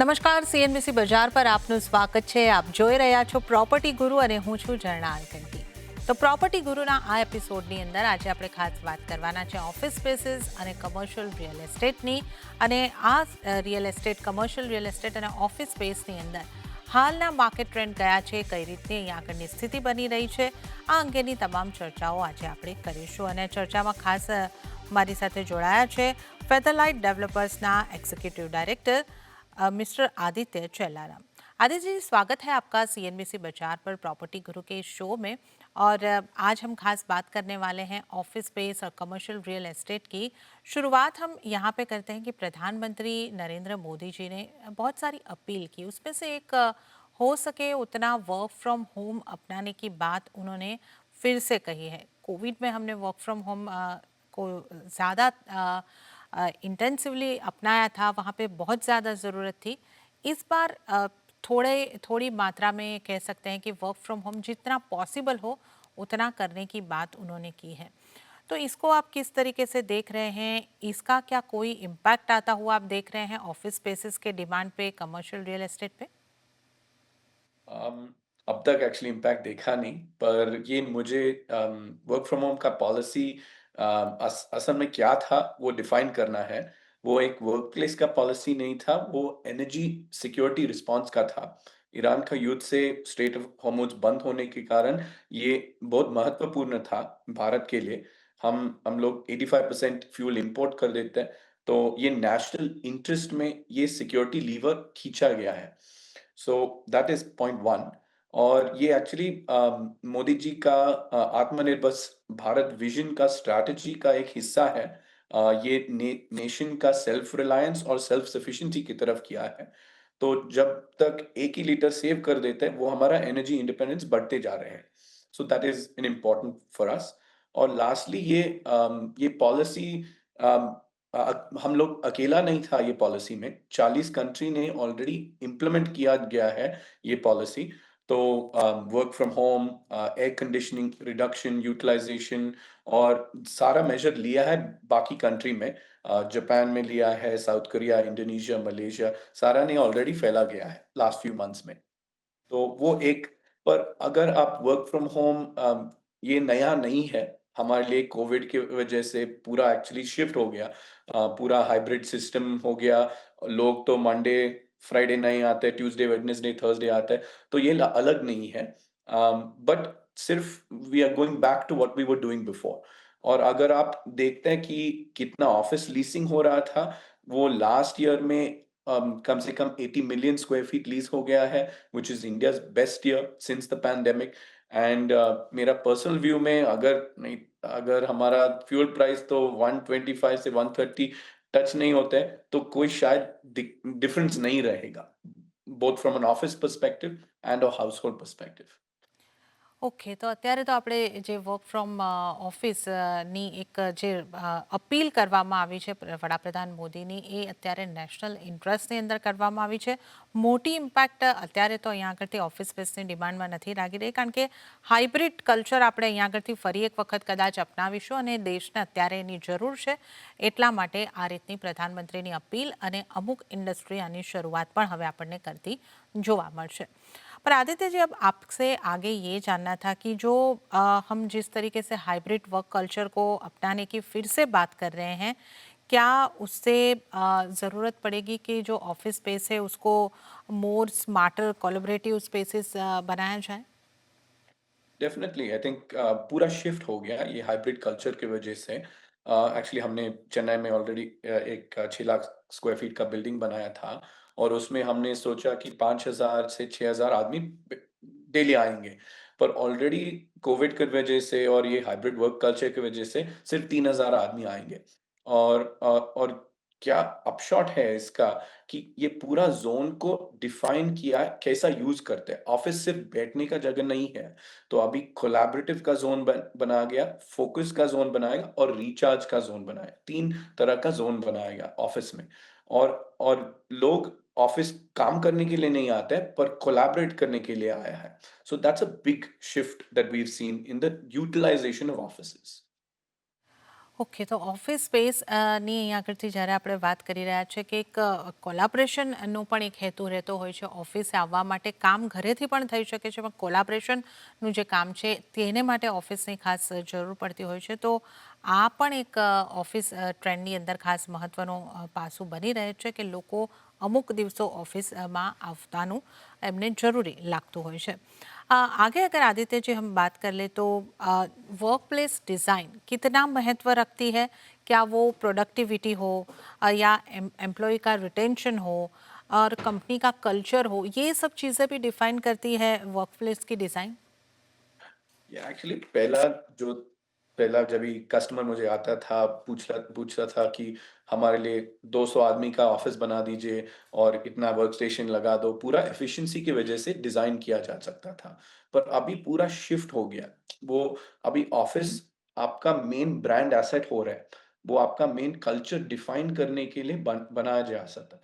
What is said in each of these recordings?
નમસ્કાર સીએનબીસી બજાર પર આપનું સ્વાગત છે. આપ જોઈ રહ્યા છો પ્રોપર્ટી ગુરુ અને હું છું ઝરણા આરકંટી. તો પ્રોપર્ટી ગુરુના આ એપિસોડની અંદર આજે આપણે ખાસ વાત કરવાના છે ઓફિસ સ્પેસીસ અને કમર્શિયલ રિયલ એસ્ટેટની. અને આ real estate, commercial real estate અને ઓફિસ સ્પેસની અંદર હાલના માર્કેટ ટ્રેન્ડ કયા છે, કઈ રીતની અહીંયા આગળની સ્થિતિ બની રહી છે, આ અંગેની તમામ ચર્ચાઓ આજે આપણે કરીશું. અને ચર્ચામાં ખાસ મારી સાથે જોડાયા છે ફેધરલાઇટ ડેવलपर्सना executive director mister Aditya Chelaram. Aditya ji, स्वागत है आपका सीएनबीसी बाजार पर प्रॉपर्टी गुरु के शो में. और आज हम खास बात करने वाले हैं ऑफिस स्पेस और कमर्शियल रियल एस्टेट की. शुरुआत हम यहाँ पे करते हैं कि प्रधानमंत्री नरेंद्र मोदी जी ने बहुत सारी अपील की, उसमें से एक हो सके उतना वर्क फ्रॉम होम अपनाने की बात उन्होंने फिर से कही है. कोविड में हमने वर्क फ्रॉम होम को ज़्यादा इंटेंसिवली अपनाया था, वहाँ पे बहुत ज़्यादा ज़रूरत थी. इस बार थोड़ी मात्रा में कह सकते हैं कि वर्क फ्रॉम होम जितना पॉसिबल हो उतना करने की बात उन्होंने की है. तो इसको आप किस तरीके से देख रहे हैं? इसका क्या कोई इम्पैक्ट आता हुआ आप देख रहे हैं ऑफिस स्पेसेस के डिमांड पे, कमर्शियल रियल एस्टेट पे? अम, अब तक एक्चुअली इम्पैक्ट देखा नहीं, पर ये मुझे वर्क फ्रॉम होम का पॉलिसी असल में क्या था वो डिफाइन करना है। वो एक वर्क प्लेस का पॉलिसी नहीं था, वो एनर्जी सिक्योरिटी रिस्पॉन्स का था। ईरान का युद्ध से स्ट्रेट ऑफ हॉर्मुज़ बंद होने के कारण ये बहुत महत्वपूर्ण था भारत के लिए। हम लोग 85% फ्यूल इंपोर्ट कर देते हैं, तो ये नेशनल इंटरेस्ट में ये सिक्योरिटी लीवर खींचा गया है। So that is point 1। और ये एक्चुअली मोदी जी का आत्मनिर्भर भारत विज़न का स्ट्रैटेजी का एक हिस्सा है। ये नेशन का सेल्फ रिलायंस और सेल्फ सफिशिएंसी की तरफ किया है। तो जब तक 1 ही लीटर सेव कर देते हैं, वो हमारा एनर्जी इंडिपेंडेंस बढ़ते जा रहे हैं। So that is an important for us. और लास्टली ये पॉलिसी अम, हम लोग अकेला नहीं था ये पॉलिसी में, 40 कंट्री ने ऑलरेडी इम्प्लीमेंट किया गया है ये पॉलिसी। तो work from home, air conditioning, reduction, utilization और सारा मेजर लिया है बाकी कंट्री में। जापान में लिया है, साउथ कोरिया, इंडोनेशिया, मलेशिया, सारा ने ऑलरेडी फैला गया है लास्ट फ्यू मंथ्स में। तो वो एक पर अगर आप वर्क फ्रॉम होम ये नया नहीं है, हमारे लिए कोविड की वजह से पूरा एक्चुअली शिफ्ट हो गया। पूरा हाइब्रिड सिस्टम हो गया। लोग तो मंडे, फ्राइडे नहीं आते, ट्यूसडे, वेडनेसडे, थर्सडे आते हैं, तो ये अलग नहीं है। बट सिर्फ we are going back to what we were doing before. और अगर आप देखते हैं कि कितना ऑफिस लीसिंग हो रहा था, वो लास्ट ईयर में कम से कम 80 मिलियन स्क्वायर फीट लीज हो गया है, which is India's best year since the pandemic. And मेरा पर्सनल व्यू में अगर हमारा फ्यूल प्राइस तो 125 से 130 टच नहीं होता है, तो कोई शायद डिफरेंस नहीं रहेगा, both from an office perspective and a household perspective. Okay, તો અત્યારે તો આપણે જે વર્ક ફ્રોમ ઓફિસની એક જે અપીલ કરવામાં આવી છે વડાપ્રધાન મોદીની, એ અત્યારે નેશનલ ઇન્ટરેસ્ટની અંદર કરવામાં આવી છે. મોટી ઇમ્પેક્ટ અત્યારે તો અહીંયા આગળથી ઓફિસ સ્પેસની ડિમાન્ડમાં નથી લાગી રહી, કારણ કે હાઇબ્રિડ કલ્ચર આપણે અહીંયા આગળથી ફરી એક વખત કદાચ અપનાવીશું અને દેશને અત્યારે એની જરૂર છે. એટલા માટે આ રીતની પ્રધાનમંત્રીની અપીલ અને અમુક ઇન્ડસ્ટ્રી આની શરૂઆત પણ હવે આપણને કરતી જોવા મળશે. पर आदित्य जी, अब आपसे आगे ये जानना था कि जो हम जिस तरीके से हाइब्रिड वर्क कल्चर को अपनाने की फिर से बात कर रहे हैं, क्या उससे ज़रूरत पड़ेगी कि जो ऑफिस स्पेस है उसको मोर स्मार्टर कोलैबोरेटिव स्पेसेस बनाया जाए? डेफिनेटली आई थिंक पूरा शिफ्ट हो गया ये हाइब्रिड कल्चर की वजह से। एक्चुअली हमने चेन्नई में ऑलरेडी एक 6 लाख स्क्वायर फीट का बिल्डिंग बनाया था, और उसमें हमने सोचा कि 5,000 से 6,000 आदमी डेली आएंगे। पर ऑलरेडी कोविड की वजह से और ये हाइब्रिड वर्क कल्चर की वजह से सिर्फ 3,000 आदमी आएंगे। और क्या अपशॉट है इसका कि ये पूरा ज़ोन को डिफाइन किया है, कैसा यूज़ करते हैं। ऑफ़िस सिर्फ़ बैठने का जगह नहीं है, तो अभी कोलैबोरेटिव का ज़ोन बनाया गया, फ़ोकस का ज़ोन बनाएगा और रिचार्ज का ज़ोन बनाया। 3 तरह का ज़ोन बनाया गया ऑफ़िस में। और लोग ऑफ़िस काम करने के लिए नहीं आते हैं, पर कोलैबोरेट करने के लिए आया है। So that's a big shift that we have seen in the utilization of offices. Okay, તો ઓફિસ સ્પેસ ની અહીંયા આગળથી જ્યારે આપણે વાત કરી રહ્યા છીએ કે એક કોલાબરેશનનો પણ એક હેતુ રહેતો હોય છે ઓફિસે આવવા માટે. કામ ઘરેથી પણ થઈ શકે છે, પણ કોલાબરેશનનું જે કામ છે તેને માટે ઓફિસની ખાસ જરૂર પડતી હોય છે. તો આ પણ એક ઓફિસ ટ્રેન્ડની અંદર ખાસ મહત્વનો પાસું બની રહે છે કે લોકો અમુક દિવસો ઓફિसમાં આવતાનું એમને જરૂરી લાગતું હોય છે. आगे अगर आदित्य जी हम बात कर ले तो वर्क प्लेस डिज़ाइन कितना महत्व रखती है? क्या वो प्रोडक्टिविटी हो या एम्प्लॉय का रिटेंशन हो और कंपनी का कल्चर हो, ये सब चीज़ें भी डिफाइन करती है वर्क प्लेस की डिज़ाइन? या एक्चुअली पहला जब भी कस्टमर मुझे आता था, पूछता था कि हमारे लिए 200 आदमी का ऑफिस बना दीजिए और इतना वर्क स्टेशन लगा दो, पूरा एफिशिएंसी की वजह से डिज़ाइन किया जा सकता था। पर अभी पूरा शिफ्ट हो गया। वो अभी ऑफिस आपका मेन ब्रांड एसेट हो रहा है। वो आपका मेन कल्चर डिफाइन करने के लिए बनाया जा सकता है।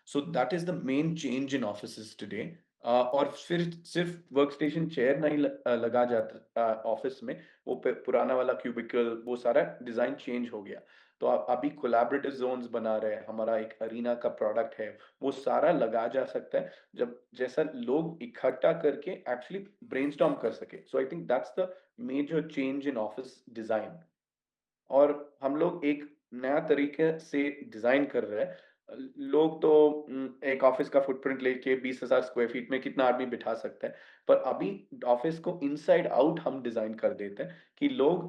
So that is the main change in offices today. और फिर सिर्फ वर्क स्टेशन चेयर नहीं लगा जाता ऑफिस में, वो पुराना वाला क्यूबिकल वो सारा डिजाइन चेंज हो गया। तो अभी कोलैबोरेटिव जोन्स बना रहे हैं, हमारा एक अरीना का प्रोडक्ट है, वो सारा लगा जा सकता है जब जैसा लोग इकट्ठा करके एक्चुअली ब्रेनस्टॉर्म कर सके। So I think that's the major change in office design. और हम लोग एक नया तरीके से डिज़ाइन कर रहे हैं। लोग तो एक ऑफ़िस का फुटप्रिंट लेके 20,000 स्क्वायर फीट में कितना आदमी बिठा सकता है। पर अभी ऑफ़िस को इनसाइड आउट हम डिज़ाइन कर देते हैं कि लोग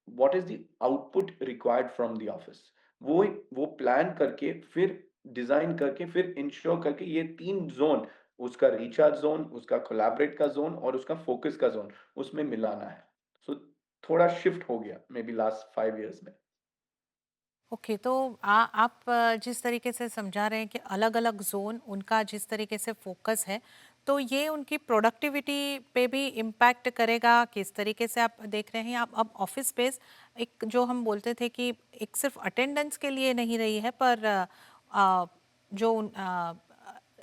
what is the output required from the office. वो प्लान करके फिर डिज़ाइन करके फिर इंश्योर करके ये 3 ज़ोन, उसका रिचार्ज ज़ोन, उसका कोलैबोरेट का ज़ोन और उसका फ़ोकस का ज़ोन, उसमें मिलाना है। सो थोड़ा शिफ्ट हो गया मे बी लास्ट 5 इयर्स में। ओके, तो आप जिस तरीके से समझा रहे हैं कि अलग-अलग ज़ोन उनका जिस तरीके से फ़ोकस है, तो ये उनकी प्रोडक्टिविटी पे भी इम्पैक्ट करेगा? किस तरीके से आप देख रहे हैं? आप अब ऑफ़िस स्पेस एक जो हम बोलते थे कि एक सिर्फ़ अटेंडेंस के लिए नहीं रही है, पर जो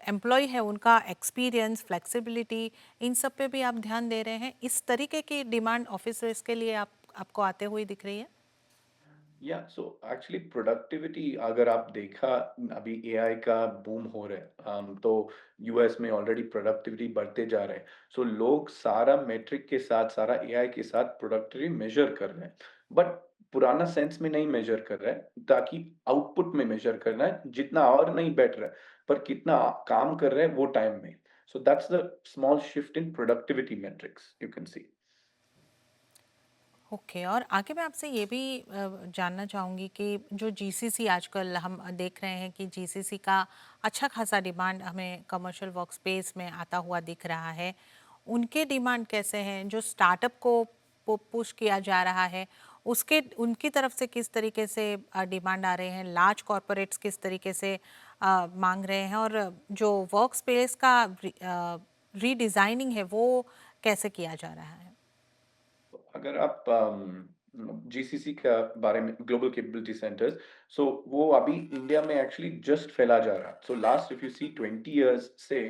एम्प्लॉयी है उनका एक्सपीरियंस, फ्लेक्सिबिलिटी, इन सब पे भी आप ध्यान दे रहे हैं। इस तरीके की डिमांड ऑफ़िस स्पेस के लिए आप आपको आते हुए दिख रही है? या सो एक्चुअली प्रोडक्टिविटी अगर आप देखा, अभी एआई का बूम हो रहा है, तो यूएस में ऑलरेडी प्रोडक्टिविटी बढ़ते जा रहे हैं। सो लोग सारा मेट्रिक के साथ, सारा एआई के साथ प्रोडक्टिविटी मेजर कर रहे हैं, बट पुराना सेंस में नहीं मेजर कर रहा है, ताकि आउटपुट में मेजर करना है, जितना और नहीं बैठ रहा है, पर कितना काम कर रहे हैं वो टाइम में। So that's the small shift in productivity matrix you can see. Okay, और आगे मैं आपसे ये भी जानना चाहूँगी कि जो जीसीसी आजकल हम देख रहे हैं कि जीसीसी का अच्छा खासा डिमांड हमें कमर्शियल वर्क स्पेस में आता हुआ दिख रहा है। उनके डिमांड कैसे हैं? जो स्टार्टअप को पुश किया जा रहा है, उसके उनकी तरफ से किस तरीके से डिमांड आ रहे हैं? लार्ज कॉरपोरेट्स किस तरीके से मांग रहे हैं? और जो वर्क स्पेस का रीडिज़ाइनिंग है वो कैसे किया जा रहा है? अगर आप जीसीसी का बारे में, ग्लोबल कैपेबिलिटी सेंटर्स, सो वो अभी इंडिया में एक्चुअली जस्ट फैला जा रहा है। So last if you see 20 years से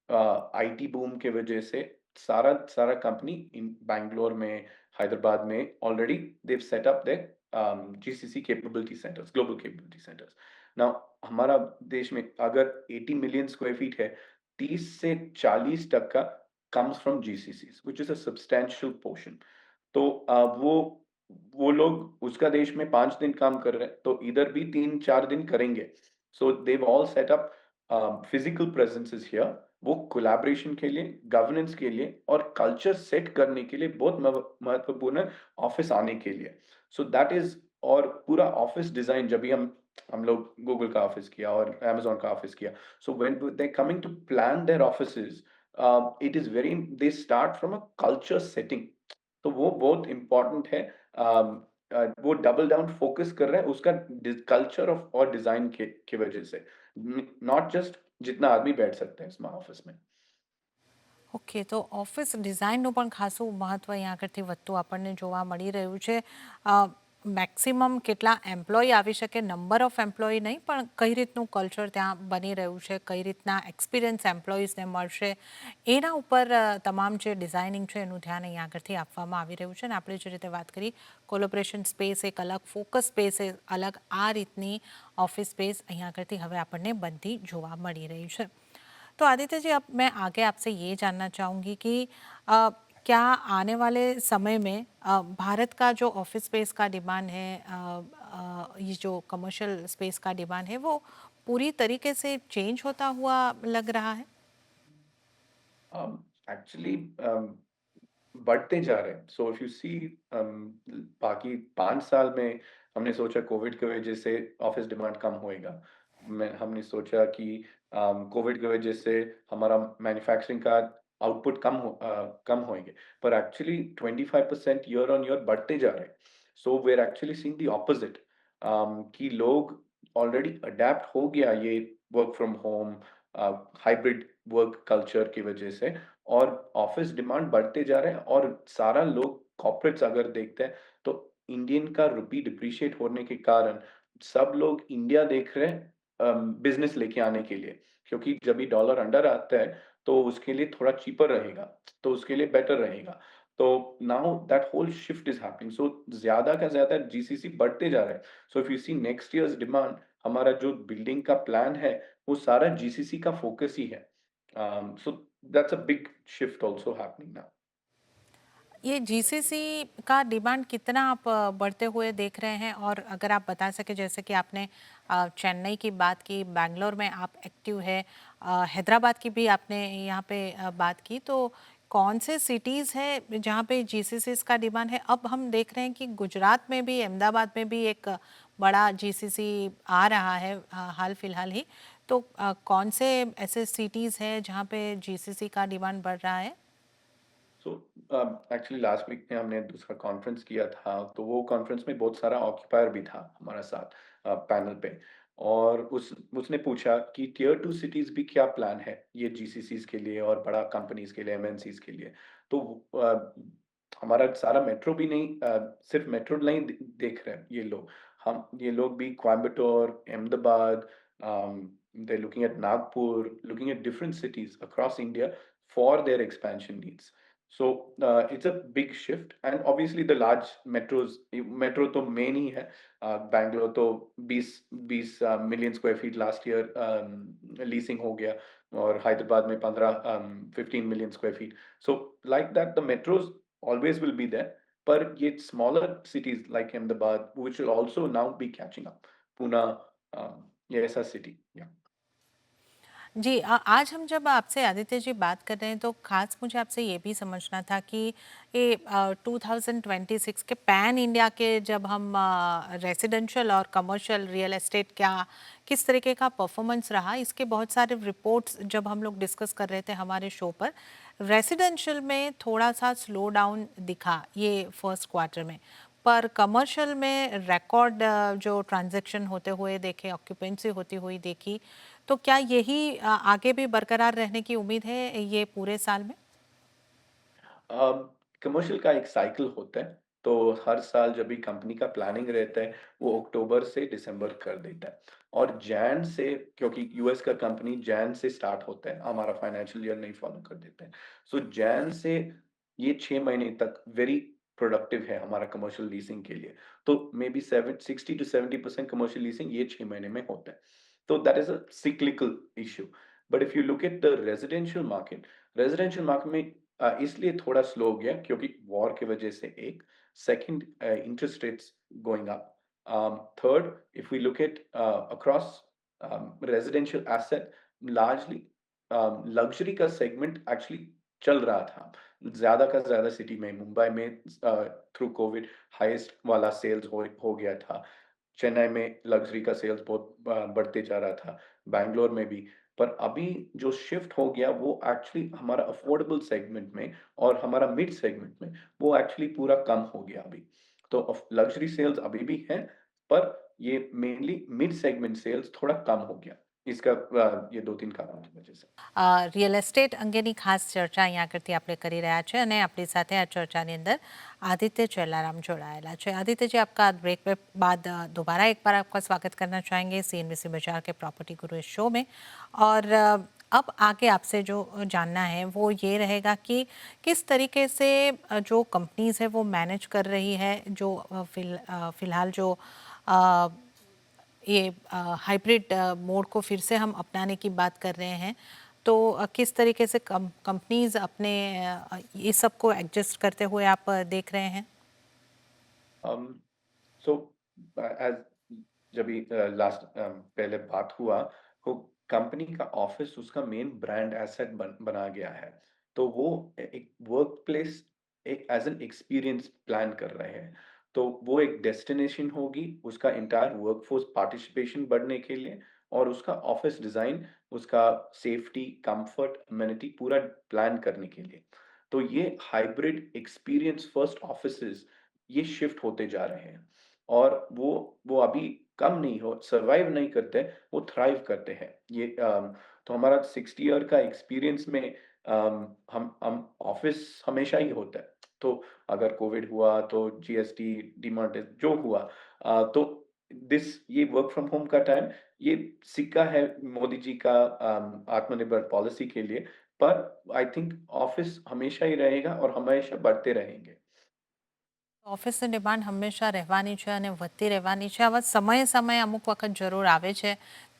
आईटी बूम के वजह से सारा सारा कंपनी इन बैंगलोर में, हैदराबाद में already they've set up the GCC capability centers, global capability centers. Now हमारा देश में अगर 80 मिलियन स्क्वायर फीट है, 30 से 40 तक का comes from GCCs, which is a substantial portion. तो वो लोग उसका देश में 5 दिन काम कर रहे हैं, तो इधर भी 3-4 दिन करेंगे। So they've all set up physical presences here. वो कोलैबोरेशन के लिए, गवर्नेंस के लिए और कल्चर सेट करने के लिए बहुत महत्वपूर्ण है ऑफिस आने के लिए। सो दैट इज़, और पूरा ऑफिस डिज़ाइन जब भी हम लोग गूगल का ऑफिस किया और अमेज़न का ऑफिस किया। So when they coming to plan their offices, it is very, they start from a culture setting. तो वो बहुत इम्पोर्टेंट है। वो डबल डाउन फोकस कर रहा है उसका कल्चर ऑफ और डिजाइन के की वजह से, नॉट जस्ट जितना आदमी बैठ सकते हैं इसमें ऑफिस में। ઓકે, તો ઓફિસ ડિઝાઇનનું પણ ખાસું મહત્ત્વ અહીંયા આગળથી વધતું આપણને જોવા મળી રહ્યું છે. અ, મેક્સિમમ કેટલા એમ્પ્લોયી આવી શકે, નંબર ઓફ એમ્પ્લોયી નહીં, પણ કઈ રીતનું કલ્ચર ત્યાં બની રહ્યું છે, કઈ રીતના એક્સપિરિયન્સ એમ્પ્લોયીઝને મળશે, એના ઉપર તમામ જે ડિઝાઇનિંગ છે એનું ધ્યાન અહીં આગળથી આપવામાં આવી રહ્યું છે. અને આપણે જે રીતે વાત કરી, કોલોબરેશન સ્પેસ એક અલગ, ફોકસ સ્પેસ એક અલગ, આ રીતની ઓફિસ સ્પેસ અહીં આગળથી હવે આપણને બનતી જોવા મળી રહી છે. तो आदित्य जी, अब मैं आगे आपसे ये जानना चाहूँगी कि क्या आने वाले समय में भारत का जो ऑफिस स्पेस का डिमांड है, ये जो कमर्शियल स्पेस का डिमांड है, वो पूरी तरीके से चेंज होता हुआ लग रहा है? एक्चुअली बढ़ते जा रहे हैं। सो इफ यू सी बाकी 5 साल में हमने सोचा कोविड की वजह से ऑफ़िस डिमांड कम होएगा। मैं हमने सोचा कि कोविड की वजह से हमारा मैन्युफैक्चरिंग का आउटपुट कम होएँगे। पर एक्चुअली 25% ईयर ऑन ईयर बढ़ते जा रहे हैं। So we are actually seeing the opposite कि लोग ऑलरेडी अडैप्ट हो गया ये work from home hybrid work culture की वजह से और ऑफिस डिमांड बढ़ते जा रहे हैं और सारा लोग कॉर्पोरेट्स अगर देखते हैं तो इंडियन का रुपी डिप्रिशिएट होने के कारण सब लोग इंडिया देख रहे हैं बिजनेस लेके आने के लिए क्योंकि जब भी डॉलर अंडर आता है तो उसके लिए थोड़ा चीपर रहेगा तो उसके लिए बेटर रहेगा तो now that whole shift is happening so ज्यादा का ज्यादा जीसीसी बढ़ते जा रहा है so if you see next years demand हमारा जो बिल्डिंग का प्लान है वो सारा जीसीसी का फोकस ही है so that's a big shift also happening now. ये जीसीसी का डिमांड कितना आप बढ़ते हुए देख रहे हैं? और अगर आप बता सकें, जैसे कि आपने चेन्नई की बात की, बैंगलोर में आप एक्टिव है, हैदराबाद की भी आपने यहाँ पे बात की, तो कौन से सिटीज़ हैं जहाँ पे जीसीसीस का डिमांड है? अब हम देख रहे हैं कि गुजरात में भी, अहमदाबाद में भी एक बड़ा जीसीसी आ रहा है हाल फिलहाल ही। तो कौन से ऐसे सिटीज़ हैं जहाँ पे जीसीसी का डिमांड बढ़ रहा है? सो एक्चुअली लास्ट वीक में हमने दूसरा कॉन्फ्रेंस किया था तो वो कॉन्फ्रेंस में बहुत सारा ऑक्यूपायर भी था हमारा साथ पैनल पे और उस उसने पूछा कि टियर टू सिटीज भी क्या प्लान है ये जीसीसीज के लिए और बड़ा कंपनीज के लिए एमएनसीज के लिए तो हमारा सारा मेट्रो भी नहीं सिर्फ मेट्रो नहीं देख रहे हैं ये लोग हम ये लोग भी Coimbatore Ahmedabad they're looking at Nagpur, looking at different cities across India for their expansion needs. So it's a big shift, and obviously the large metros, metro तो main ही है. Bangalore तो 20 million square feet last year leasing हो गया और हैदराबाद में 15 million square feet. So like that, the metros always will be there. पर ये smaller cities like Ahmedabad, which will also now be catching up. Pune, ये ऐसा city, yeah. जी, आज हम जब आपसे आदित्य जी बात कर रहे हैं, तो खास मुझे आपसे ये भी समझना था कि ये 2026 के पैन इंडिया के जब हम रेजिडेंशियल और कमर्शियल रियल एस्टेट क्या किस तरीके का परफॉर्मेंस रहा, इसके बहुत सारे रिपोर्ट्स जब हम लोग डिस्कस कर रहे थे हमारे शो पर, रेजिडेंशियल में थोड़ा सा स्लो डाउन दिखा ये फर्स्ट क्वार्टर में, पर कमर्शियल में रिकॉर्ड जो ट्रांजैक्शन होते हुए देखे, ऑक्यूपेंसी होती हुई देखी, तो क्या यही आगे भी बरकरार रहने की उम्मीद है ये पूरे साल में? कमर्शियल का एक साइकिल होता है, तो हर साल जब भी कंपनी का प्लानिंग रहता है, वो अक्टूबर से दिसंबर कर देता है और जैन से क्योंकि यूएस का कंपनी जैन से स्टार्ट होता है, हमारा फाइनेंशियल ईयर नहीं फॉलो कर देते हैं। सो जैन से ये 6 महीने तक वेरी प्रोडक्टिव है हमारा कमर्शियल लीजिंग के लिए। तो maybe 7 60 to 70% commercial leasing ये 6 महीने में होता है। तो that is a cyclical issue. But if you look at the residential market में इसलिए थोड़ा स्लो हो गया क्योंकि वॉर की वजह से एक second interest rates going up third if we look at across residential asset largely luxury का सेगमेंट एक्चुअली चल रहा था ज्यादा का ज्यादा सिटी में मुंबई में थ्रू कोविड हाईएस्ट वाला सेल्स हो गया था चेन्नई में लग्जरी का सेल्स बहुत बढ़ते जा रहा था बैंगलोर में भी पर अभी जो शिफ्ट हो गया वो एक्चुअली हमारा अफोर्डेबल सेगमेंट में और हमारा मिड सेगमेंट में वो एक्चुअली पूरा कम हो गया अभी तो लग्जरी सेल्स अभी भी है पर ये मेनली मिड सेगमेंट सेल्स थोड़ा कम हो गया इसका ये 2-3 कारणों की वजह से। રિયલ એસ્ટેટ અંગેની ખાસ ચર્ચા અહીંયા આગળથી આપણે કરી રહ્યા છે અને આપણી સાથે આ ચર્ચાની અંદર आदित्य चेलाराम जोड़ाયેલા છે। आदित्य जी, आपका ब्रेक पे बाद दोबारा एक बार आपका स्वागत करना चाहेंगे सीएनबीसी बाजार के प्रॉपर्टी गुरु इस शो में। और अब आगे आपसे जो जानना है वो ये रहेगा कि किस तरीके से जो कंपनीज है वो मैनेज कर रही है, जो फिलहाल जो अ, ये हाइब्रिड मोड को फिर से हम अपनाने की बात कर रहे हैं, तो किस तरीके से कंपनीज अपने ये सब को एडजस्ट करते हुए आप देख रहे हैं? अम, सो एज जब भी लास्ट पहले बात हुआ तो कंपनी का ऑफिस उसका मेन ब्रांड एसेट बना गया है। तो वो एक वर्क प्लेस एक एज एन एक्सपीरियंस प्लान कर रहे हैं। तो वो एक डेस्टिनेशन होगी उसका इंटायर वर्कफोर्स पार्टिसिपेशन बढ़ने के लिए और उसका ऑफिस डिजाइन उसका सेफ्टी कंफर्ट अमेनिटी पूरा प्लान करने के लिए। तो ये हाइब्रिड एक्सपीरियंस फर्स्ट ऑफिसेज ये शिफ्ट होते जा रहे हैं और वो अभी कम नहीं हो सर्वाइव नहीं करते, वो थ्राइव करते हैं। ये तो हमारा 60 ईयर का एक्सपीरियंस में हम ऑफ़िस हमेशा ही होता है। तो अगर कोविड हुआ तो जीएसटी, डिमोनेटाइज जो हुआ तो दिस ये वर्क फ्रॉम होम का टाइम ये सिक्का है मोदी जी का आत्मनिर्भर पॉलिसी के लिए, पर आई थिंक ऑफ़िस हमेशा ही रहेगा और हमेशा बढ़ते रहेंगे। ઓફિસની ડિમાન્ડ હંમેશા રહેવાની છે અને વધતી રહેવાની છે। આવા સમયે સમયે અમુક વખત જરૂર આવે છે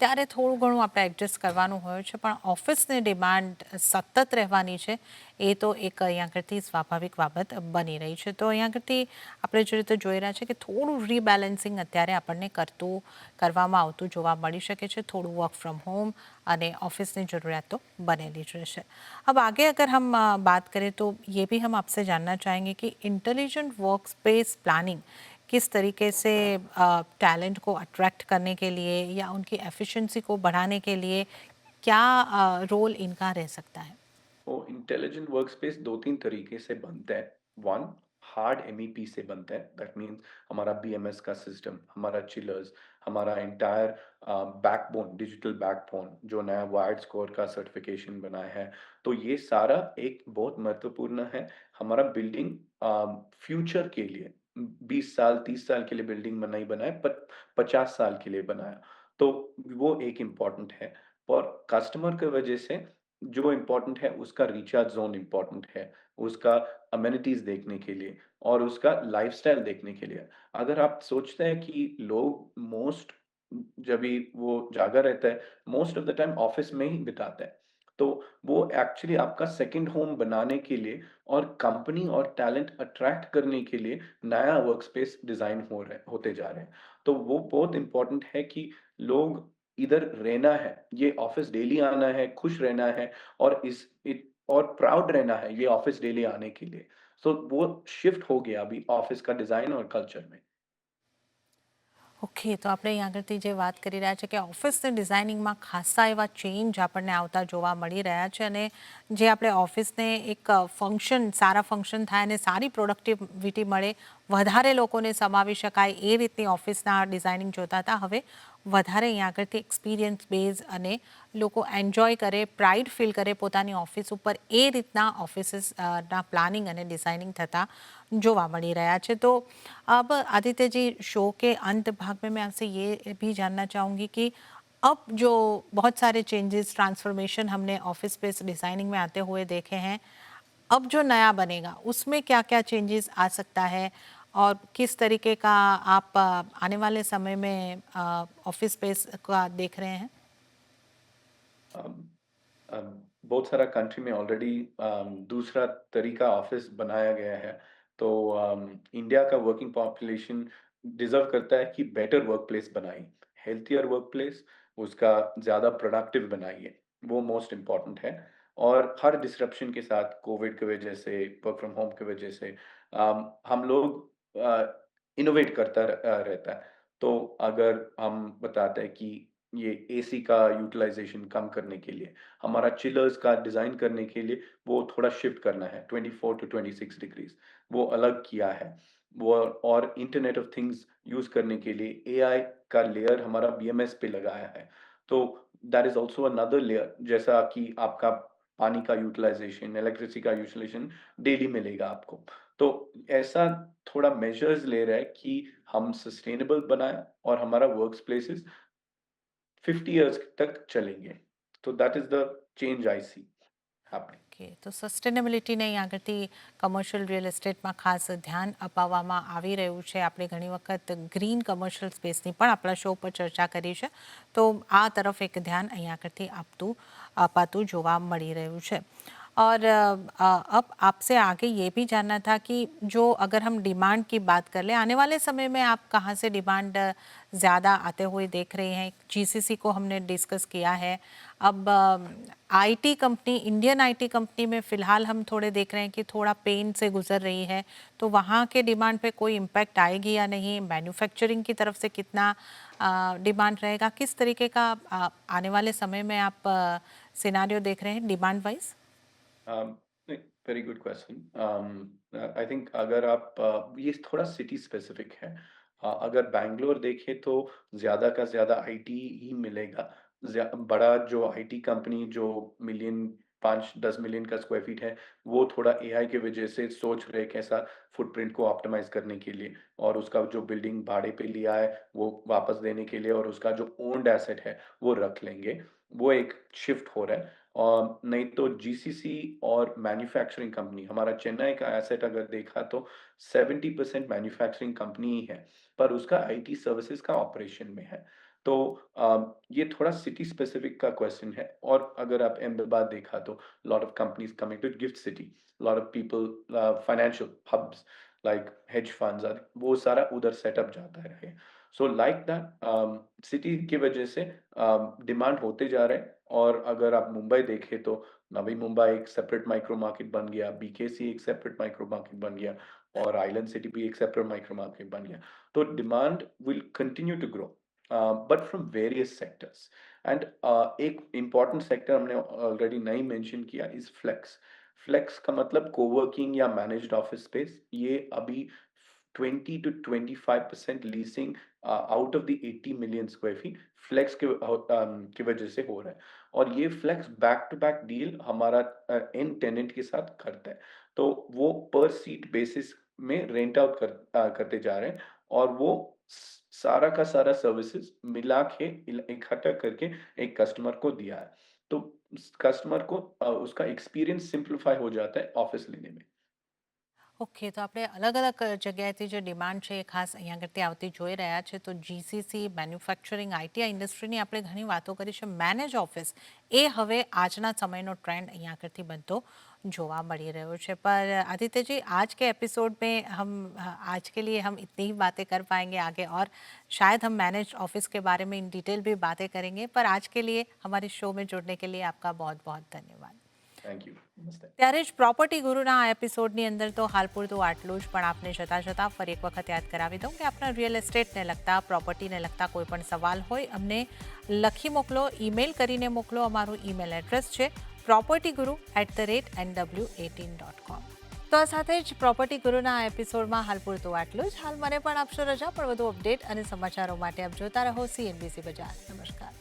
ત્યારે થોડું ઘણું આપણે એડજસ્ટ કરવાનું હોય છે, પણ ઓફિસની ડિમાન્ડ સતત રહેવાની છે એ તો એક અહીંયા આગળથી સ્વાભાવિક બાબત બની રહી છે। તો અહીંયા આગળથી આપણે જે રીતે જોઈ રહ્યા છે કે થોડું રીબેલેન્સિંગ અત્યારે આપણને કરવામાં આવતું જોવા મળી શકે છે। થોડું વર્ક ફ્રોમ હોમ અને ऑफिस ज़रूरियात तो बनेली જ રહેશે। अब आगे अगर हम बात करें तो ये भी हम आपसे जानना चाहेंगे कि इंटेलिजेंट वर्क स्पेस प्लानिंग किस तरीके से टैलेंट को अट्रैक्ट करने के लिए या उनकी एफिशिएंसी को बढ़ाने के लिए क्या रोल इनका रह सकता है? वो इंटेलिजेंट वर्कस्पेस 2-3 तरीके से बनता है। 1 हार्ड एमईपी से बनता है, दैट मीन्स हमारा बीएमएस का सिस्टम, हमारा चिलर्स, हमारा एंटायर बैकबोन, डिजिटल बैकबोन जो नया वायर्ड स्कोर का सर्टिफिकेशन बनाया है। तो ये सारा एक बहुत महत्वपूर्ण है। हमारा बिल्डिंग फ्यूचर के लिए 20 साल, 30 साल के लिए बिल्डिंग में नहीं बनाया पर 50 साल के लिए बनाया। तो वो एक इम्पोर्टेंट है और कस्टमर की वजह से जो इम्पोर्टेंट है उसका रिचार्ज ज़ोन इम्पोर्टेंट है, उसका अमेनिटीज़ देखने के लिए और उसका लाइफ़स्टाइल देखने के लिए। अगर आप सोचते हैं कि लोग मोस्ट जब भी वो जागा रहता है, most of the time office में ही बिताता है। तो वो एक्चुअली आपका सेकंड होम बनाने के लिए और कंपनी और टैलेंट अट्रैक्ट करने के लिए नया वर्कस्पेस डिज़ाइन होते जा रहे हैं। तो वो बहुत इम्पोर्टेंट है कि लोग इधर रहना है, ये ऑफ़िस डेली आना है, खुश रहना है और और प्राउड रहना है ये ऑफ़िस डेली आने के लिए। सो वो शिफ्ट हो गया अभी ऑफ़िस का डिज़ाइन और कल्चर में। ઓકે, તો આપણે અહીં આગળથી જે વાત કરી રહ્યા છે કે ઓફિસની ડિઝાઇનિંગમાં ખાસા એવા ચેન્જ આપણને આવતા જોવા મળી રહ્યા છે અને જે આપણે ઓફિસને એક ફંક્શન સારા ફંક્શન થાય અને સારી પ્રોડક્ટિવિટી મળે, વધારે લોકોને સમાવી શકાય એ રીતની ઓફિસના ડિઝાઇનિંગ જોતા હતા, હવે વધારે અહીંયા આગળથી એક્સપિરિયન્સ બેઝ અને લોકો એન્જોય કરે, પ્રાઇડ ફીલ કરે પોતાની ઓફિસ ઉપર, એ રીતના ઓફિસીસ ના પ્લાનિંગ અને ડિઝાઇનિંગ થતા જોવા મળી રહ્યા છે। तो अब आदित्य जी, शो के अंत भाग में मैं आपसे ये भी जानना चाहूँगी कि अब जो बहुत सारे चेंजेस ट्रांसफॉर्मेशन हमने ऑफिस स्पेस डिज़ाइनिंग में आते हुए देखे हैं, अब जो नया बनेगा उसमें क्या-क्या चेंजेस आ सकता है और किस तरीके का आप आने वाले समय में ऑफिस स्पेस का देख रहे हैं? अम, बहुत सारा कंट्री में ऑलरेडी दूसरा तरीका ऑफिस बनाया गया है। तो इंडिया का वर्किंग पॉपुलेशन डिज़र्व करता है कि बेटर वर्कप्लेस बनाएँ, हेल्थियर वर्कप्लेस, उसका ज़्यादा प्रोडक्टिव बनाइए, वो मोस्ट इम्पोर्टेंट है। और हर डिसरप्शन के साथ कोविड की वजह से, वर्क फ्रॉम होम की वजह से हम लोग इनोवेट रहता है। तो अगर हम बताते हैं कि ये एसी का यूटिलाइज़ेशन कम करने के लिए, हमारा चिलर्स का डिज़ाइन करने के लिए वो थोड़ा शिफ्ट करना है 24 टू 26 डिग्रीज़ वो अलग किया है। वो और इंटरनेट ऑफ थिंग्स यूज़ करने के लिए एआई का लेयर हमारा बीएमएस पे लगाया है। तो that is also another layer, जैसा कि आपका पानी का यूटिलाइज़ेशन, इलेक्ट्रिसिटी का यूटिलाइज़ेशन डेली मिलेगा आपको। तो ऐसा थोड़ा मेजर्स ले रहा है कि हम सस्टेनेबल बनाएँ और हमारा वर्क प्लेसेस 50 इयर्स तक चलेंगे। तो that is the change I C happening. Okay, તો સસ્ટેનેબિલિટીને અહીં આગળથી કમર્શિયલ રિયલ એસ્ટેટમાં ખાસ ધ્યાન અપાવવામાં આવી રહ્યું છે. આપણે ઘણી વખત ગ્રીન કમર્શિયલ સ્પેસની પણ આપણા શો પર ચર્ચા કરી છે, તો આ તરફ એક ધ્યાન અહીં આગળથી અપાતું જોવા મળી રહ્યું છે. और अब आपसे आगे ये भी जानना था कि जो अगर हम डिमांड की बात कर लें, आने वाले समय में आप कहाँ से डिमांड ज़्यादा आते हुए देख रहे हैं? जीसीसी को हमने डिस्कस किया है. अब IT company, Indian IT company में फ़िलहाल हम थोड़े देख रहे हैं कि थोड़ा पेन से गुजर रही है, तो वहाँ के डिमांड पे कोई इम्पैक्ट आएगी या नहीं? मैन्युफैक्चरिंग की तरफ से कितना डिमांड रहेगा? किस तरीके का आने वाले समय में आप सिनारियो देख रहे हैं demand wise? Very good question. I think अगर आप ये थोड़ा सिटी स्पेसिफिक है। अगर बैंगलोर देखें तो ज़्यादा का ज़्यादा आईटी ही मिलेगा। बड़ा जो आईटी कंपनी जो मिलियन 5-10 मिलियन का स्क्वायर फीट है, वो थोड़ा एआई की वजह से सोच रहे हैं कैसा फुटप्रिंट को ऑप्टिमाइज करने के लिए, और उसका जो बिल्डिंग भाड़े पे लिया है वो वापस देने के लिए, और उसका जो ओन्ड एसेट है वो रख लेंगे। वो एक शिफ्ट हो रहा है। नहीं तो जीसीसी और मैन्युफैक्चरिंग कंपनी, हमारा चेन्नई का एसेट अगर देखा तो 70% मैन्युफैक्चरिंग कंपनी ही है, पर उसका आईटी सर्विसेज का ऑपरेशन में है। तो ये थोड़ा सिटी स्पेसिफिक का क्वेश्चन है। और अगर आप अहमदाबाद देखा तो lot of companies coming to GIFT city, lot of people, financial hubs like hedge funds, वो सारा उधर सेटअप जाता है। सो लाइक दैट सिटी की वजह से डिमांड होते जा रहे हैं। और अगर आप मुंबई देखें तो नवी मुंबई एक सेपरेट माइक्रो मार्केट बन गया, बीकेसी एक सेपरेट माइक्रो मार्केट बन गया, और आइलैंड सिटी भी एक सेपरेट माइक्रो मार्केट बन गया। तो demand will continue to grow, but from various sectors. And एक इम्पॉर्टेंट सेक्टर हमने ऑलरेडी नहीं मेंशन किया इज फ्लेक्स। फ्लेक्स का मतलब कोवर्किंग या मैनेज्ड ऑफिस स्पेस। ये अभी 20 to 25% leasing out of the 80 million square feet flex की वजह से हो रहा है। और ये flex back to back deal हमारा एंड टेनेंट के साथ करता है। तो वो पर सीट बेसिस में रेंट आउट करते जा रहे हैं, और वो सारा का सारा सर्विसेज मिला के इकट्ठा करके एक कस्टमर को दिया है। तो कस्टमर को उसका एक्सपीरियंस सिंप्लीफाई हो जाता है ऑफिस लेने में। ઓકે, તો આપણે અલગ અલગ જગ્યાએથી જે ડિમાન્ડ છે એ ખાસ અહીંયા આગળથી આવતી જોઈ રહ્યા છે. તો જીસીસી, મેન્યુફેક્ચરિંગ, આઈટીઆઈ ઇન્ડસ્ટ્રીની આપણે ઘણી વાતો કરી છે. મેનેજ ઓફિસ એ હવે આજના સમયનો ट्रेंड यहाँ करती बनतो जोवा मળી રહ્યો છે. पर आदित्य जी, आज के एपिसोड में हम आज के लिए हम इतनी ही बातें कर पाएंगे. आगे और शायद हम मैनेज ऑफिस के बारे में इन डिटेल भी बातें करेंगे. पर आज के लिए हमारे शो में जुड़ने के लिए आपका बहुत बहुत धन्यवाद. Thank you. नमस्ते। ત્યારે જ પ્રોપર્ટી ગુરુના આ એપિસોડની અંદર તો હાલ પૂરતું આટલું જ. પણ આપને જતાં જતાં ફરી એક વખત યાદ કરાવી દઉં કે આપણા રિયલ એસ્ટેટને લગતા, પ્રોપર્ટીને લગતા કોઈ પણ સવાલ હોય અમને લખી મોકલો, ઈમેલ કરીને મોકલો. અમારું ઈમેલ એડ્રેસ છે propertyguru@nw18.com. તો આ સાથે જ પ્રોપર્ટી ગુરુના આ એપિસોડમાં હાલ પૂરતું આટલું જ. હાલ મને પણ આપશો રજા, પણ વધુ અપડેટ અને સમાચારો માટે આપ જોતા રહો CNBC બજાર. નમસ્કાર.